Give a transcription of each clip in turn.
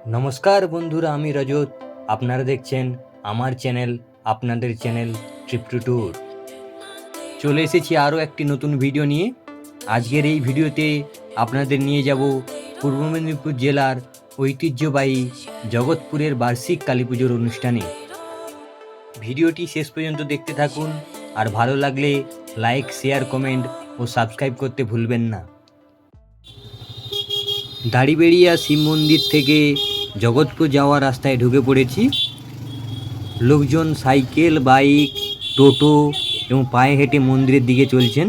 নমস্কার বন্ধুরা, আমি রজত। আপনারা দেখছেন আমার চ্যানেল, আপনাদের চ্যানেল ট্রিপ টু ট্যুর। চলে এসেছি আরও একটি নতুন ভিডিও নিয়ে। আজকের এই ভিডিওতে আপনাদের নিয়ে যাব পূর্ব মেদিনীপুর জেলার ঐতিহ্যবাহী জগৎপুরের বার্ষিক কালী পুজোর অনুষ্ঠানে। ভিডিওটি শেষ পর্যন্ত দেখতে থাকুন, আর ভালো লাগলে লাইক, শেয়ার, কমেন্ট ও সাবস্ক্রাইব করতে ভুলবেন না। দাড়িবেড়িয়া শিব মন্দির থেকে জগৎপুর যাওয়ার রাস্তায় ঢুকে পড়েছি। লোকজন সাইকেল, বাইক, টোটো এবং পায়ে হেঁটে মন্দিরের দিকে চলছেন।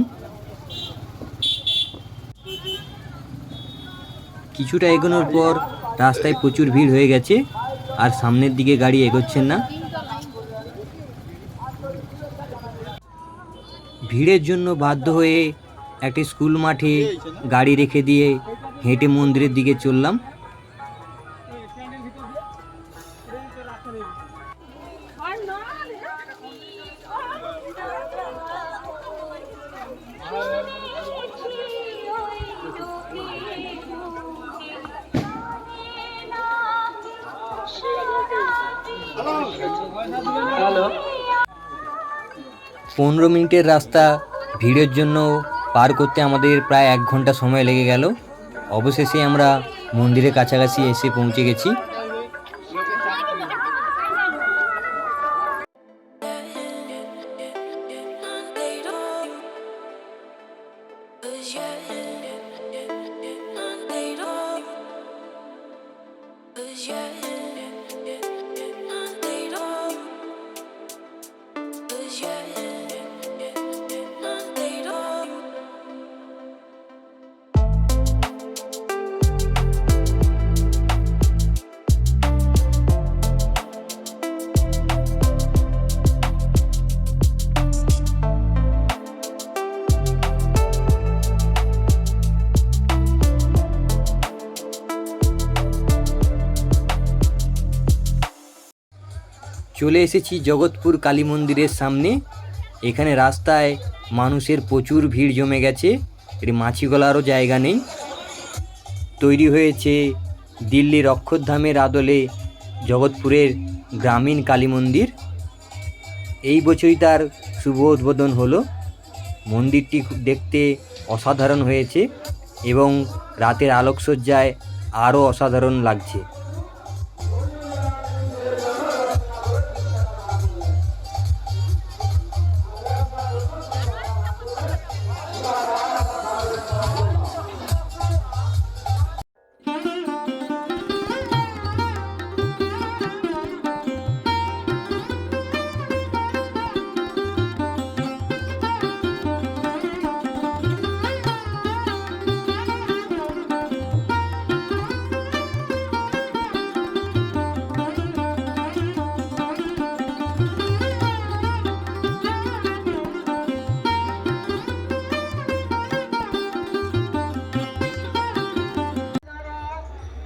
কিছুটা এগোনোর পর রাস্তায় প্রচুর ভিড় হয়ে গেছে, আর সামনের দিকে গাড়ি এগোচ্ছেন না। ভিড়ের জন্য বাধ্য হয়ে একটি স্কুল মাঠে গাড়ি রেখে দিয়ে হেঁটে মন্দিরের দিকে চললাম। হ্যালো। 15 মিনিটের রাস্তা ভিড়ের জন্য পার করতে আমাদের প্রায় 1 ঘন্টা সময় লেগে গেল। অবশেষে আমরা মন্দিরের কাছাকাছি এসে পৌঁছে গেছি। চলে এসেছি জগৎপুর কালী মন্দিরের সামনে। এখানে রাস্তায় মানুষের প্রচুর ভিড় জমে গেছে, এটি মাছি গলারও জায়গা নেই। তৈরি হয়েছে দিল্লির অক্ষরধামের আদলে জগৎপুরের গ্রামীণ কালী মন্দির। এই বছরই তার শুভ উদ্বোধন হলো। মন্দিরটি দেখতে অসাধারণ হয়েছে এবং রাতের আলোকসজ্জায় আরও অসাধারণ লাগছে।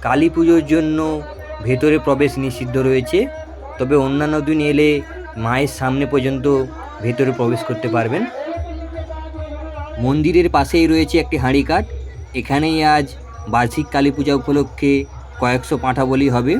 কালী পুজোর জন্য ভেতরে প্রবেশ নিষিদ্ধ রয়েছে, তবে অন্যান্য দিন এলে মায়ের সামনে পর্যন্ত ভেতরে প্রবেশ করতে পারবেন। মন্দিরের পাশেই রয়েছে একটি হাঁড়িকাঠ। এখানেই আজ বার্ষিক কালী পূজা উপলক্ষে কয়েকশো পাঁঠা বলি হবে।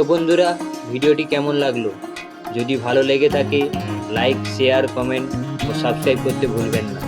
তো বন্ধুরা, ভিডিওটি কেমন লাগলো? যদি ভালো লেগে থাকে লাইক, শেয়ার, কমেন্ট ও সাবস্ক্রাইব করতে ভুলবেন না।